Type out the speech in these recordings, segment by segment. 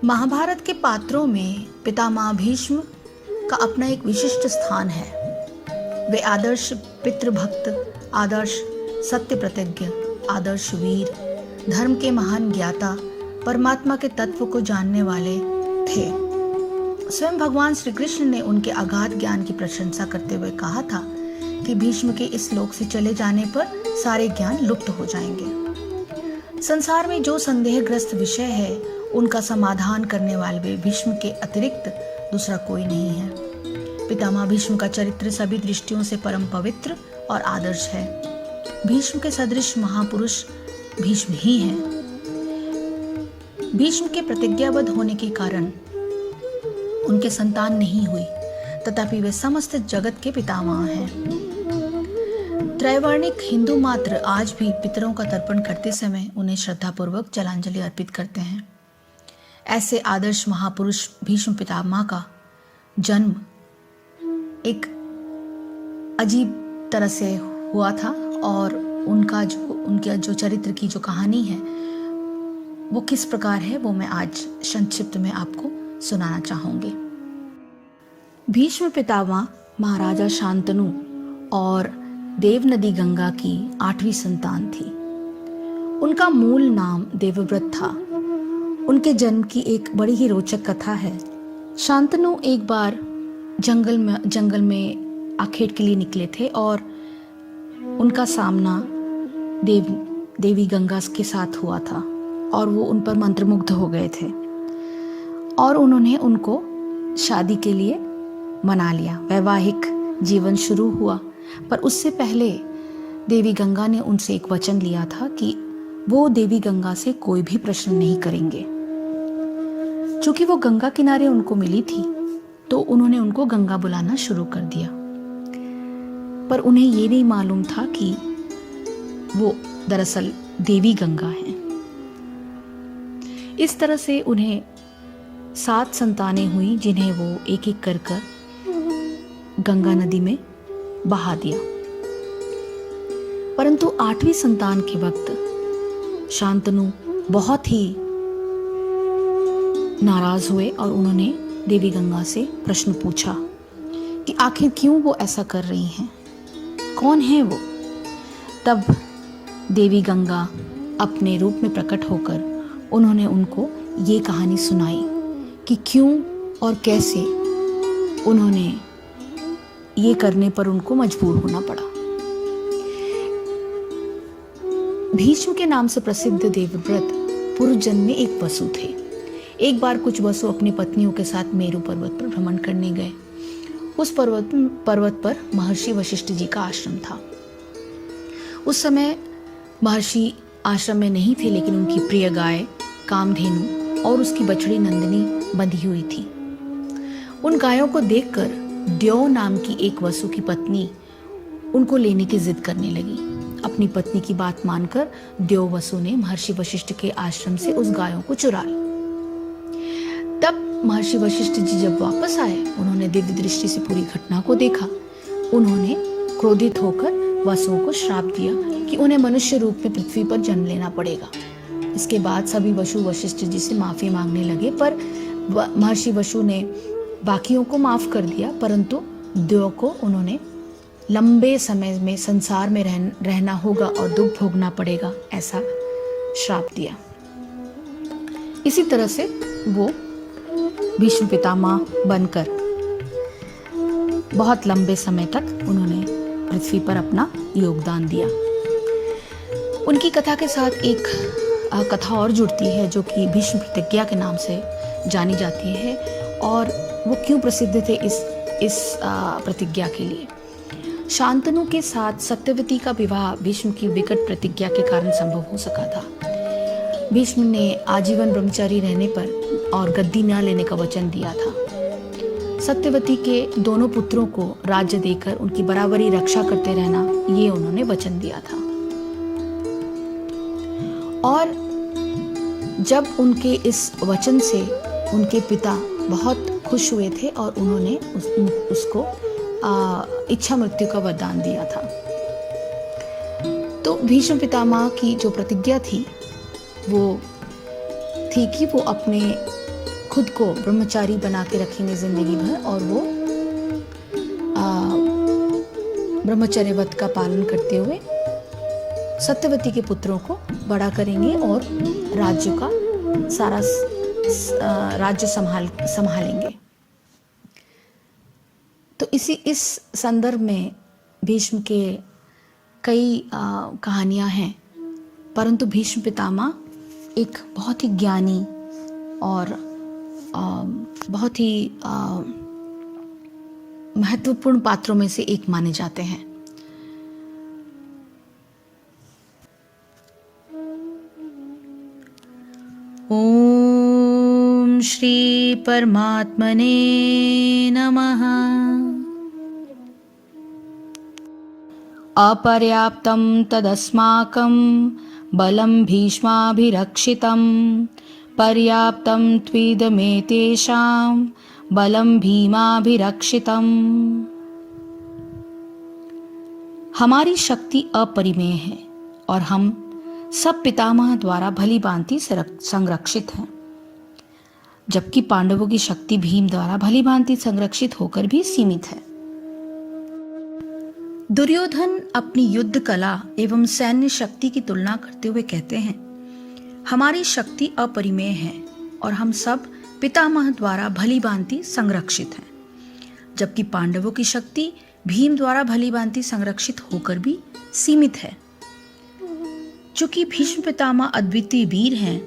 महाभारत के पात्रों में पितामह भीष्म का अपना एक विशिष्ट स्थान है। वे आदर्श पितृभक्त, आदर्श सत्य प्रतिज्ञ, आदर्श वीर, धर्म के महान ज्ञाता, परमात्मा के तत्व को जानने वाले थे। स्वयं भगवान श्री कृष्ण ने उनके अगाध ज्ञान की प्रशंसा करते हुए कहा था कि भीष्म के इस लोक से चले जाने पर सारे ज्ञान लुप्त हो जाएंगे। संसार में जो संदेहग्रस्त विषय है उनका समाधान करने वाले भीष्म के अतिरिक्त दूसरा कोई नहीं है। पितामह भीष्म का चरित्र सभी दृष्टियों से परम पवित्र और आदर्श है। भीष्म के सदृश महापुरुष भीष्म ही हैं। भीष्म के प्रतिज्ञाबद्ध होने के कारण उनके संतान नहीं हुई, तथापि वे समस्त जगत के पितामह हैं। त्रैवर्णिक हिंदू मात्र आज भी पितरों का तर्पण करते समय उन्हें श्रद्धापूर्वक जलांजलि अर्पित करते हैं। ऐसे आदर्श महापुरुष भीष्म पितामह का जन्म एक अजीब तरह से हुआ था और उनका जो चरित्र की जो कहानी है वो किस प्रकार है वो मैं आज संक्षिप्त में आपको सुनाना चाहूंगी। भीष्म पितामह महाराजा शांतनु और देवनदी गंगा की 8वीं संतान थी। उनका मूल नाम देवव्रत था। उनके जन्म की एक बड़ी ही रोचक कथा है। शांतनु एक बार जंगल में आखेट के लिए निकले थे और उनका सामना देवी गंगा के साथ हुआ था और वो उन पर मंत्रमुग्ध हो गए थे और उन्होंने उनको शादी के लिए मना लिया। वैवाहिक जीवन शुरू हुआ, पर उससे पहले देवी गंगा ने उनसे एक वचन लिया था कि वो देवी गंगा से कोई भी प्रश्न नहीं करेंगे। चूंकि वो गंगा किनारे उनको मिली थी तो उन्होंने उनको गंगा बुलाना शुरू कर दिया, पर उन्हें ये नहीं मालूम था कि वो दरअसल देवी गंगा हैं। इस तरह से उन्हें 7 संतानें हुई जिन्हें वो एक एक कर गंगा नदी में बहा दिया। परंतु 8वीं संतान के वक्त शांतनु बहुत ही नाराज हुए और उन्होंने देवी गंगा से प्रश्न पूछा कि आखिर क्यों वो ऐसा कर रही हैं, कौन है वो। तब देवी गंगा अपने रूप में प्रकट होकर उन्होंने उनको ये कहानी सुनाई कि क्यों और कैसे उन्होंने ये करने पर उनको मजबूर होना पड़ा। भीष्म के नाम से प्रसिद्ध देवव्रत पूर्व जन्म में एक वसु थे। एक बार कुछ वसु अपनी पत्नियों के साथ मेरु पर्वत पर भ्रमण करने गए। उस पर्वत पर महर्षि वशिष्ठ जी का आश्रम था। उस समय महर्षि आश्रम में नहीं थे, लेकिन उनकी प्रिय गाय कामधेनु और उसकी बछड़ी नंदिनी बंधी हुई थी। उन गायों को देखकर द्यौ नाम की एक वसु की पत्नी उनको लेने की जिद करने लगी। अपनी पत्नी की बात मानकर द्यौ वसु ने महर्षि वशिष्ठ के आश्रम से उस गायों को चुरा लिया। तब महर्षि वशिष्ठ जी जब वापस आए, उन्होंने दिव्य दृष्टि से पूरी घटना को देखा। उन्होंने क्रोधित होकर वसुओं को श्राप दिया कि उन्हें मनुष्य रूप में पृथ्वी पर जन्म लेना पड़ेगा। इसके बाद सभी वसु वशिष्ठ जी से माफी मांगने लगे, पर महर्षि वसु ने बाकियों को माफ कर दिया, परंतु द्यौ को उन्होंने लंबे समय में संसार में रहना होगा और दुख भोगना पड़ेगा, ऐसा श्राप दिया। इसी तरह से वो भीष्म पितामह बनकर बहुत लंबे समय तक उन्होंने पृथ्वी पर अपना योगदान दिया। उनकी कथा के साथ एक कथा और जुड़ती है जो कि भीष्म प्रतिज्ञा के नाम से जानी जाती है, और वो क्यों प्रसिद्ध थे इस प्रतिज्ञा के लिए। शांतनु के साथ सत्यवती का विवाह भीष्म की विकट प्रतिज्ञा के कारण संभव हो सका था। भीष्म ने आजीवन ब्रह्मचारी रहने पर और गद्दी न लेने का वचन दिया था। सत्यवती के दोनों पुत्रों को राज्य देकर उनकी बराबरी रक्षा करते रहना, ये उन्होंने वचन दिया था। और जब उनके इस वचन से उनके पिता बहुत खुश हुए थे और उन्होंने उसको इच्छा मृत्यु का वरदान दिया था। तो भीष्म पितामह की जो प्रतिज्ञा थी वो थी कि वो अपने खुद को ब्रह्मचारी बना के रखेंगे जिंदगी भर, और वो ब्रह्मचर्य व्रत का पालन करते हुए सत्यवती के पुत्रों को बड़ा करेंगे और राज्य का सारा राज्य संभालेंगे। तो इस संदर्भ में भीष्म के कई कहानियां हैं, परंतु भीष्म पितामह एक बहुत ही ज्ञानी और बहुत ही महत्वपूर्ण पात्रों में से एक माने जाते हैं। ओम श्री परमात्मने नमः। अपर्याप्तं तदस्माकं बलं भीष्माभिरक्षितं पर्याप्तं त्विदमेतेषां बलं भीमाभिरक्षितम्। हमारी शक्ति अपरिमेय है और हम सब पितामह द्वारा भली भांति संरक्षित हैं, जबकि पांडवों की शक्ति भीम द्वारा भली भांति संरक्षित होकर भी सीमित है। दुर्योधन अपनी युद्ध कला एवं सैन्य शक्ति की तुलना करते हुए कहते हैं, हमारी शक्ति अपरिमेय है और हम सब पितामह द्वारा भली भांति संरक्षित हैं, जबकि पांडवों की शक्ति भीम द्वारा भली भांति संरक्षित होकर भी सीमित है। चूंकि भीष्म पितामह अद्वितीय वीर हैं,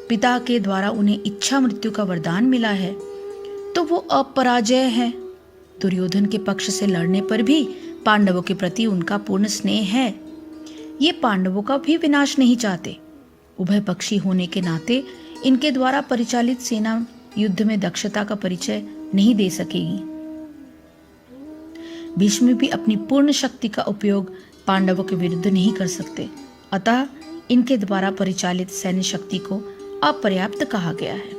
पिता के द्वारा उन्हें इच्छा मृत्यु का वरदान मिला है, तो वो अपराजय है। दुर्योधन के पक्ष से लड़ने पर भी पांडवों के प्रति उनका पूर्ण स्नेह है। ये पांडवों का भी विनाश नहीं चाहते। उभय पक्षी होने के नाते इनके द्वारा परिचालित सेना युद्ध में दक्षता का परिचय नहीं दे सकेगी। भीष्म भी अपनी पूर्ण शक्ति का उपयोग पांडवों के विरुद्ध नहीं कर सकते, अतः इनके द्वारा परिचालित सैन्य शक्ति को अपर्याप्त कहा गया है।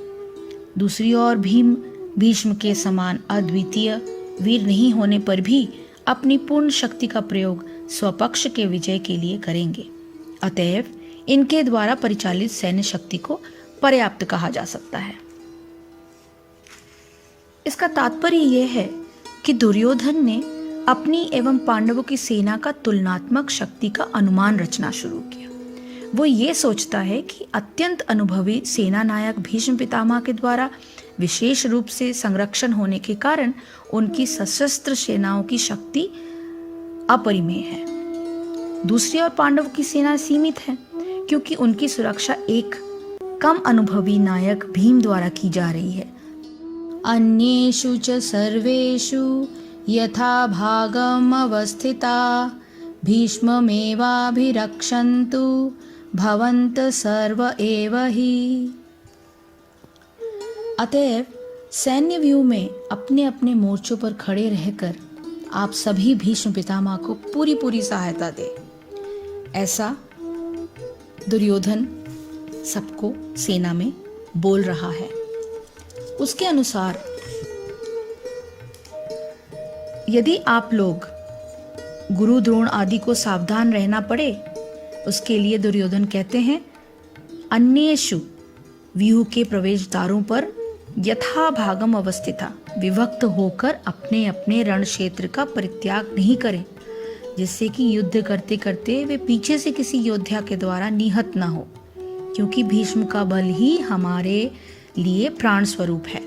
दूसरी ओर भीष्म के समान अद्वितीय वीर नहीं होने पर भी अपनी पूर्ण शक्ति का प्रयोग स्वपक्ष के विजय के लिए करेंगे, अतएव इनके द्वारा परिचालित सैन्य शक्ति को पर्याप्त कहा जा सकता है। इसका तात्पर्य यह है कि दुर्योधन ने अपनी एवं पांडवों की सेना का तुलनात्मक शक्ति का अनुमान रचना शुरू किया। वो ये सोचता है कि अत्यंत अनुभवी सेना नायक भीष्म पितामह के द्वारा विशेष रूप से संरक्षण होने के कारण उनकी सशस्त्र सेनाओं की शक्ति अपरिमेय है। दूसरी ओर पांडवों की सेना सीमित है, क्योंकि उनकी सुरक्षा एक कम अनुभवी नायक भीम द्वारा की जा रही है। अन्येषु च सर्वेषु यथा भागम अवस्थिता भीष्ममेवाभिरक्षन्तु भवन्त सर्व एव हि। अतएव सैन्य व्यूह में अपने अपने मोर्चों पर खड़े रहकर आप सभी भीष्म पितामह को पूरी सहायता दे। ऐसा दुर्योधन सबको सेना में बोल रहा है। उसके अनुसार यदि आप लोग गुरु द्रोण आदि को सावधान रहना पड़े, उसके लिए दुर्योधन कहते हैं, अन्येषु व्यूह के प्रवेश द्वारों पर यथा भागम अवस्थिता विभक्त होकर अपने अपने रण क्षेत्र का परित्याग नहीं करें, जिससे कि युद्ध करते करते वे पीछे से किसी योद्धा के द्वारा निहत न हो, क्योंकि भीष्म का बल ही हमारे लिए प्राण स्वरूप है।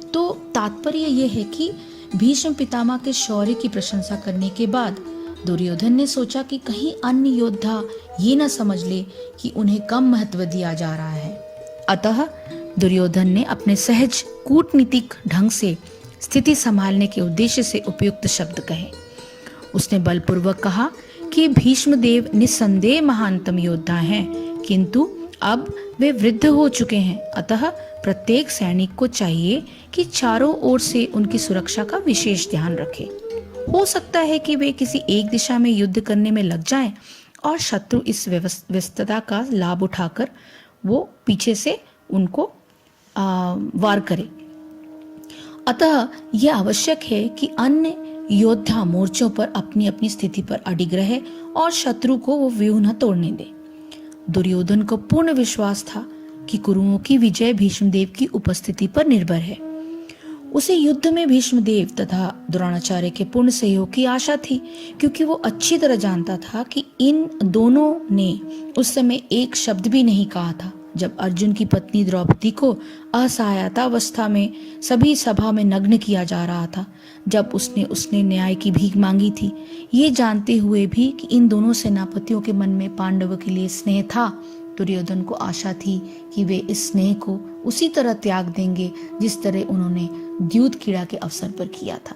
तो तात्पर्य यह है कि भीष्म पितामह के शौर्य की प्रशंसा करने के बाद दुर्योधन ने सोचा कि कहीं अन्य योद्धा ये न समझ ले कि उन्हें कम महत्व दिया जा रहा है। अतः दुर्योधन ने अपने सहज कूटनीतिक ढंग से स्थिति संभालने के उद्देश्य से उपयुक्त शब्द कहे। उसने बलपूर्वक कहा कि भीष्मदेव निस्संदेह महानतम योद्धा हैं, किंतु अब वे वृद्ध हो चुके हैं, अतः प्रत्येक सैनिक को चाहिए कि चारों ओर से उनकी सुरक्षा का विशेष ध्यान रखे। हो सकता है कि वे किसी एक दिशा में युद्ध करने में लग जाएं और शत्रु इस व्यस्तता का लाभ उठाकर वो पीछे से उनको वार करे। अतः यह आवश्यक है कि अन्य योद्धा मोर्चों पर अपनी अपनी स्थिति पर अडिग रहे और शत्रु को वो व्यूह न तोड़ने दे। दुर्योधन को पूर्ण विश्वास था कि कुरुओं की विजय भीष्मदेव की उपस्थिति पर निर्भर है। उसे युद्ध में भीष्मदेव तथा द्रोणाचार्य के पूर्ण सहयोग की आशा थी, क्योंकि वो अच्छी तरह जानता था कि इन दोनों ने उस समय एक शब्द भी नहीं कहा था जब अर्जुन की पत्नी द्रौपदी को असहायता अवस्था में सभी सभा में नग्न किया जा रहा था, जब उसने न्याय की भीख मांगी थी। ये जानते हुए भी कि इन दोनों सेनापतियों के मन में पांडवों के लिए स्नेह था, दुर्योधन को आशा थी कि वे इस स्नेह को उसी तरह त्याग देंगे जिस तरह उन्होंने द्यूत क्रीड़ा के अवसर पर किया था।